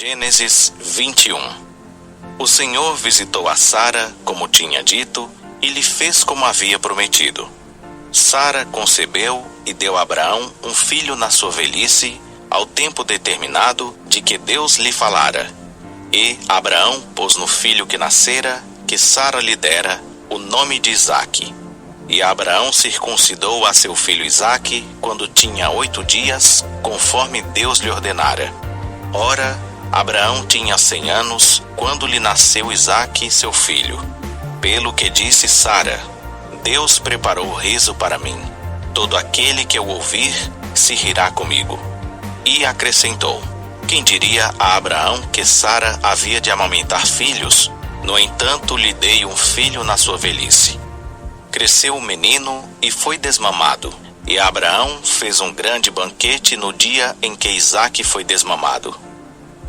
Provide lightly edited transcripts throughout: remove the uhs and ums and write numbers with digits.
Gênesis 21. O Senhor visitou a Sara, como tinha dito, e lhe fez como havia prometido. Sara concebeu e deu a Abraão um filho na sua velhice, ao tempo determinado de que Deus lhe falara. E Abraão pôs no filho que nascera, que Sara lhe dera, o nome de Isaque. E Abraão circuncidou a seu filho Isaque, quando tinha 8 dias, conforme Deus lhe ordenara. Ora, Abraão tinha 100 anos, quando lhe nasceu Isaque, seu filho. Pelo que disse Sara: Deus preparou riso para mim. Todo aquele que eu ouvir se rirá comigo. E acrescentou: quem diria a Abraão que Sara havia de amamentar filhos? No entanto, lhe dei um filho na sua velhice. Cresceu o menino e foi desmamado. E Abraão fez um grande banquete no dia em que Isaque foi desmamado.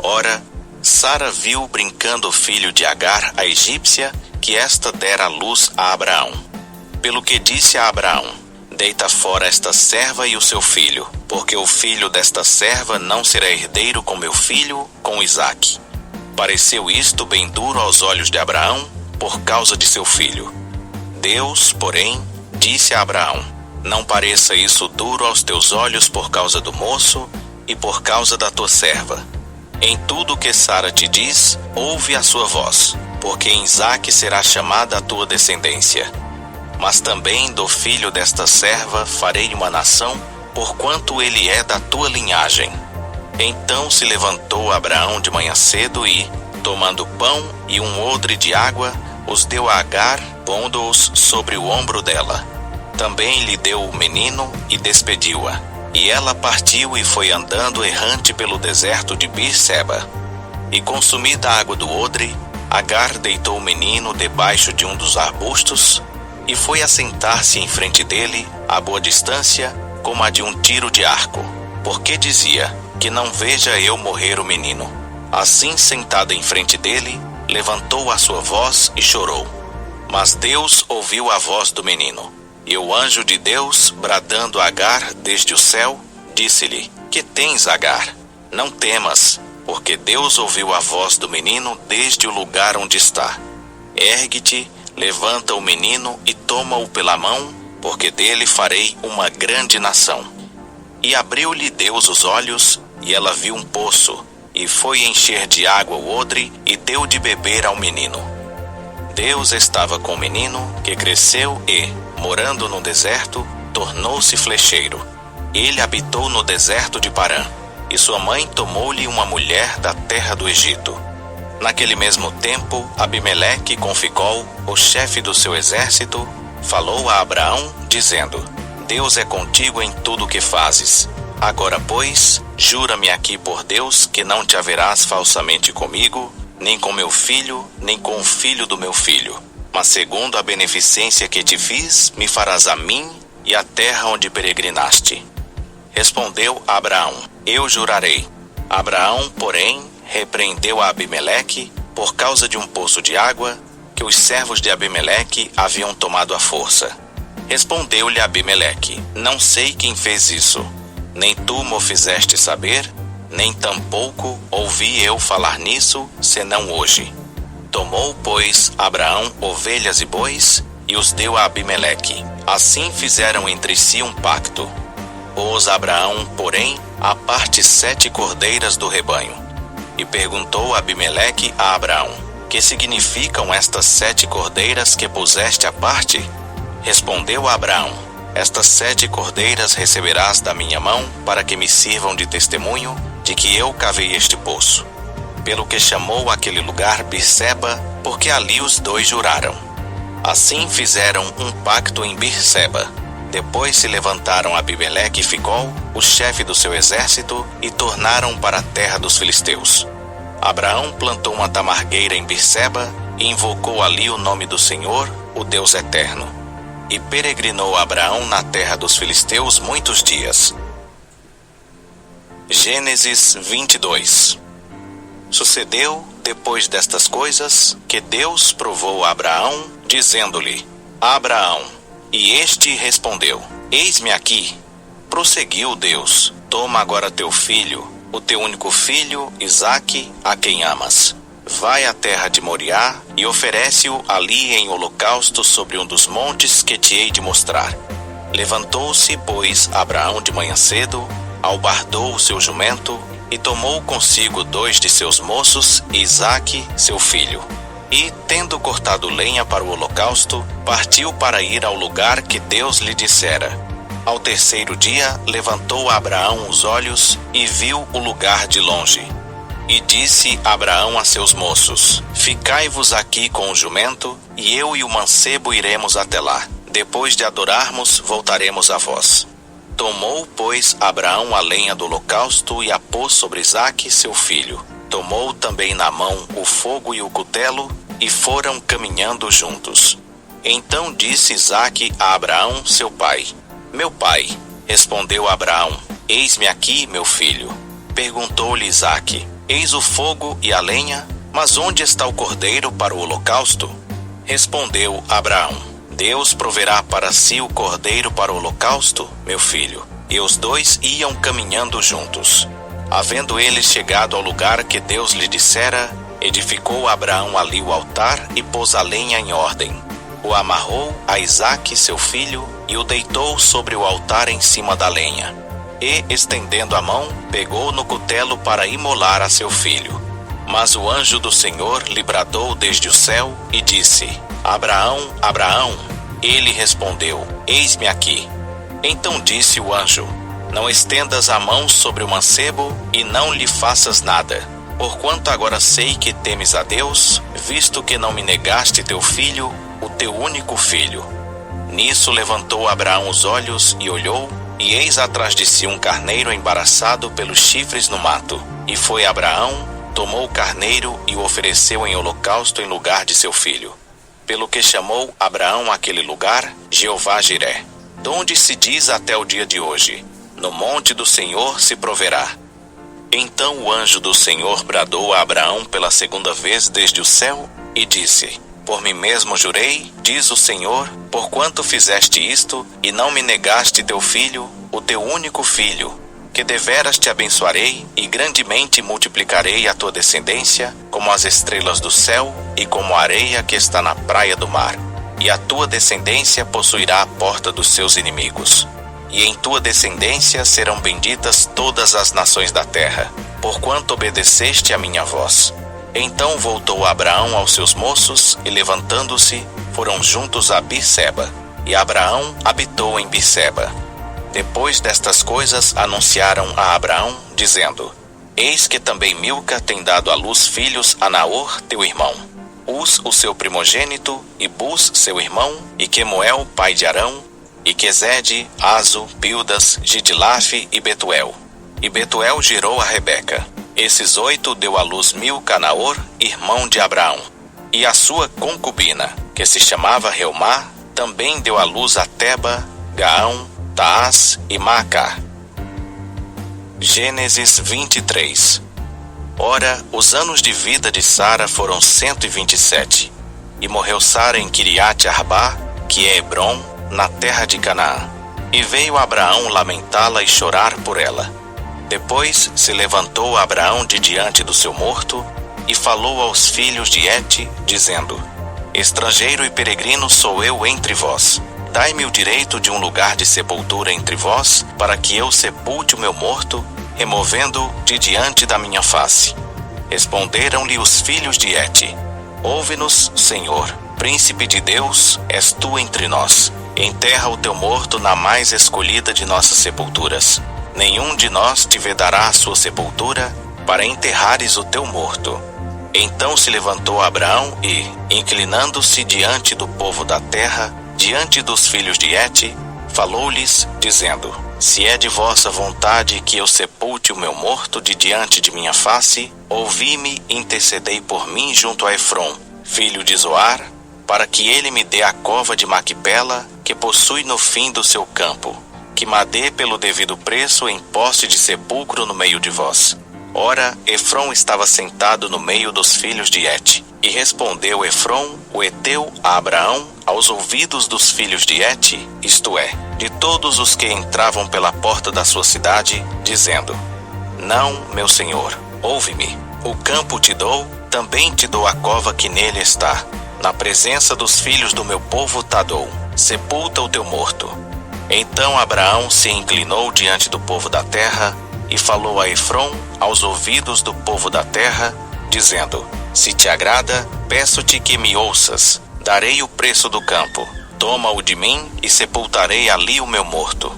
Ora, Sara viu brincando o filho de Agar, a egípcia, que esta dera à luz a Abraão. Pelo que disse a Abraão: deita fora esta serva e o seu filho, porque o filho desta serva não será herdeiro com meu filho, com Isaque. Pareceu isto bem duro aos olhos de Abraão, por causa de seu filho. Deus, porém, disse a Abraão: não pareça isso duro aos teus olhos por causa do moço e por causa da tua serva. Em tudo o que Sara te diz, ouve a sua voz, porque em Isaque será chamada a tua descendência. Mas também do filho desta serva farei uma nação, porquanto ele é da tua linhagem. Então se levantou Abraão de manhã cedo e, tomando pão e um odre de água, os deu a Agar, pondo-os sobre o ombro dela. Também lhe deu o menino e despediu-a. E ela partiu e foi andando errante pelo deserto de Beer-seba. E consumida a água do odre, Agar deitou o menino debaixo de um dos arbustos e foi assentar-se em frente dele, a boa distância, como a de um tiro de arco, porque dizia: que não veja eu morrer o menino. Assim, sentada em frente dele, levantou a sua voz e chorou. Mas Deus ouviu a voz do menino. E o anjo de Deus, bradando a Agar desde o céu, disse-lhe: que tens, Agar? Não temas, porque Deus ouviu a voz do menino desde o lugar onde está. Ergue-te, levanta o menino e toma-o pela mão, porque dele farei uma grande nação. E abriu-lhe Deus os olhos, e ela viu um poço, e foi encher de água o odre, e deu de beber ao menino. Deus estava com o menino, que cresceu e, morando no deserto, tornou-se flecheiro. Ele habitou no deserto de Parã, e sua mãe tomou-lhe uma mulher da terra do Egito. Naquele mesmo tempo, Abimeleque com Ficol, o chefe do seu exército, falou a Abraão, dizendo: Deus é contigo em tudo o que fazes. Agora, pois, jura-me aqui por Deus que não te haverás falsamente comigo, nem com meu filho, nem com o filho do meu filho. Mas segundo a beneficência que te fiz, me farás a mim e a terra onde peregrinaste. Respondeu Abraão: eu jurarei. Abraão, porém, repreendeu a Abimeleque por causa de um poço de água que os servos de Abimeleque haviam tomado à força. Respondeu-lhe Abimeleque: não sei quem fez isso. Nem tu mo fizeste saber, nem tampouco ouvi eu falar nisso, senão hoje. Tomou, pois, Abraão ovelhas e bois, e os deu a Abimeleque. Assim fizeram entre si um pacto. Pôs Abraão, porém, à parte 7 cordeiras do rebanho. E perguntou Abimeleque a Abraão: que significam estas 7 cordeiras que puseste à parte? Respondeu Abraão: estas 7 cordeiras receberás da minha mão, para que me sirvam de testemunho de que eu cavei este poço. Pelo que chamou aquele lugar Beer-seba, porque ali os dois juraram. Assim fizeram um pacto em Beer-seba. Depois se levantaram Abimeleque e Ficol, o chefe do seu exército, e tornaram para a terra dos filisteus. Abraão plantou uma tamargueira em Beer-seba e invocou ali o nome do Senhor, o Deus eterno. E peregrinou Abraão na terra dos filisteus muitos dias. Gênesis 22. Sucedeu, depois destas coisas, que Deus provou a Abraão, dizendo-lhe: Abraão. E este respondeu: eis-me aqui. Prosseguiu Deus: toma agora teu filho, o teu único filho, Isaque, a quem amas. Vai à terra de Moriá e oferece-o ali em holocausto sobre um dos montes que te hei de mostrar. Levantou-se, pois, Abraão de manhã cedo, albardou o seu jumento e tomou consigo 2 de seus moços e Isaque, seu filho. E, tendo cortado lenha para o holocausto, partiu para ir ao lugar que Deus lhe dissera. Ao terceiro dia, levantou Abraão os olhos e viu o lugar de longe. E disse Abraão a seus moços: Ficai-vos aqui com o jumento, e eu e o mancebo iremos até lá. Depois de adorarmos, voltaremos a vós. Tomou, pois, Abraão a lenha do holocausto e a pôs sobre Isaque, seu filho. Tomou também na mão o fogo e o cutelo, e foram caminhando juntos. Então disse Isaque a Abraão, seu pai: Meu pai. Respondeu Abraão: Eis-me aqui, meu filho. Perguntou-lhe Isaque: Eis o fogo e a lenha, mas onde está o cordeiro para o holocausto? Respondeu Abraão: Deus proverá para si o cordeiro para o holocausto, meu filho. E os 2 iam caminhando juntos. Havendo eles chegado ao lugar que Deus lhe dissera, edificou Abraão ali o altar e pôs a lenha em ordem. O amarrou a Isaque, seu filho, e o deitou sobre o altar em cima da lenha. E, estendendo a mão, pegou no cutelo para imolar a seu filho. Mas o anjo do Senhor lhe bradou desde o céu e disse: Abraão, Abraão. Ele respondeu: Eis-me aqui. Então disse o anjo: Não estendas a mão sobre o mancebo e não lhe faças nada. Porquanto agora sei que temes a Deus, visto que não me negaste teu filho, o teu único filho. Nisso levantou Abraão os olhos e olhou, e eis atrás de si um carneiro embaraçado pelos chifres no mato. E foi Abraão, tomou o carneiro e o ofereceu em holocausto em lugar de seu filho. Pelo que chamou Abraão aquele lugar Jeová Jiré, donde se diz até o dia de hoje: No monte do Senhor se proverá. Então o anjo do Senhor bradou a Abraão pela segunda vez desde o céu e disse: Por mim mesmo jurei, diz o Senhor, porquanto fizeste isto e não me negaste teu filho, o teu único filho, que deveras te abençoarei e grandemente multiplicarei a tua descendência, como as estrelas do céu e como a areia que está na praia do mar. E a tua descendência possuirá a porta dos seus inimigos. E em tua descendência serão benditas todas as nações da terra, porquanto obedeceste a minha voz. Então voltou Abraão aos seus moços, e levantando-se, foram juntos a Berseba. E Abraão habitou em Berseba. Depois destas coisas anunciaram a Abraão, dizendo: Eis que também Milca tem dado à luz filhos a Naor, teu irmão. Uz, o seu primogênito, e Buz, seu irmão, e Quemuel, pai de Arão, e Quezede, Azo, Pildas, Gidlaf e Betuel. E Betuel gerou a Rebeca. Esses 8 deu à luz Milca a Naor, irmão de Abraão. E a sua concubina, que se chamava Reumá, também deu à luz a Teba, Gaão, Taás e Maacá. Gênesis 23. Ora, os anos de vida de Sara foram 127. E morreu Sara em Quiriate Arbá, que é Hebrom, na terra de Canaã. E veio Abraão lamentá-la e chorar por ela. Depois se levantou Abraão de diante do seu morto e falou aos filhos de Et, dizendo: Estrangeiro e peregrino sou eu entre vós. Dai-me o direito de um lugar de sepultura entre vós, para que eu sepulte o meu morto, removendo-o de diante da minha face. Responderam-lhe os filhos de Et: Ouve-nos, Senhor, príncipe de Deus, és tu entre nós. Enterra o teu morto na mais escolhida de nossas sepulturas. Nenhum de nós te vedará a sua sepultura, para enterrares o teu morto. Então se levantou Abraão e, inclinando-se diante do povo da terra, diante dos filhos de Et, falou-lhes, dizendo: Se é de vossa vontade que eu sepulte o meu morto de diante de minha face, ouvi-me e intercedei por mim junto a Efrom, filho de Zoar, para que ele me dê a cova de Maquipela, que possui no fim do seu campo, que me dê pelo devido preço em posse de sepulcro no meio de vós. Ora, Efrom estava sentado no meio dos filhos de Et. E respondeu Efrom, o heteu, a Abraão, aos ouvidos dos filhos de Et, isto é, de todos os que entravam pela porta da sua cidade, dizendo: Não, meu senhor, ouve-me. O campo te dou, também te dou a cova que nele está. Na presença dos filhos do meu povo te dou. Sepulta o teu morto. Então Abraão se inclinou diante do povo da terra e falou a Efrom aos ouvidos do povo da terra, dizendo: Se te agrada, peço-te que me ouças. Darei o preço do campo. Toma-o de mim e sepultarei ali o meu morto.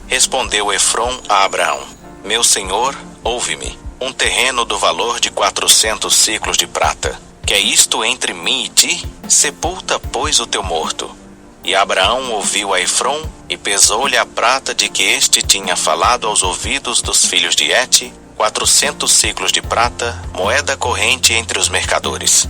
Respondeu Efrom a Abraão: Meu senhor, ouve-me. Um terreno do valor de 400 siclos de prata. Que é isto entre mim e ti? Sepulta, pois, o teu morto. E Abraão ouviu a Efrom e pesou-lhe a prata de que este tinha falado aos ouvidos dos filhos de Et, 400 siclos de prata, moeda corrente entre os mercadores.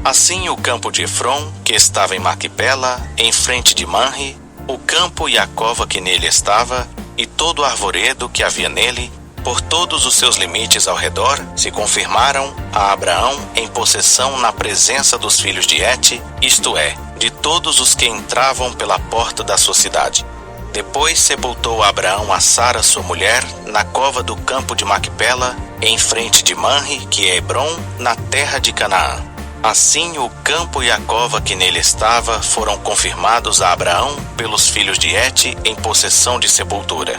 Assim o campo de Efrom, que estava em Maquipela, em frente de Manre, o campo e a cova que nele estava, e todo o arvoredo que havia nele, por todos os seus limites ao redor, se confirmaram a Abraão em possessão na presença dos filhos de Et, isto é, de todos os que entravam pela porta da sua cidade. Depois sepultou Abraão a Sara, sua mulher, na cova do campo de Maquipela, em frente de Manre, que é Hebrom, na terra de Canaã. Assim o campo e a cova que nele estava foram confirmados a Abraão pelos filhos de Et em possessão de sepultura.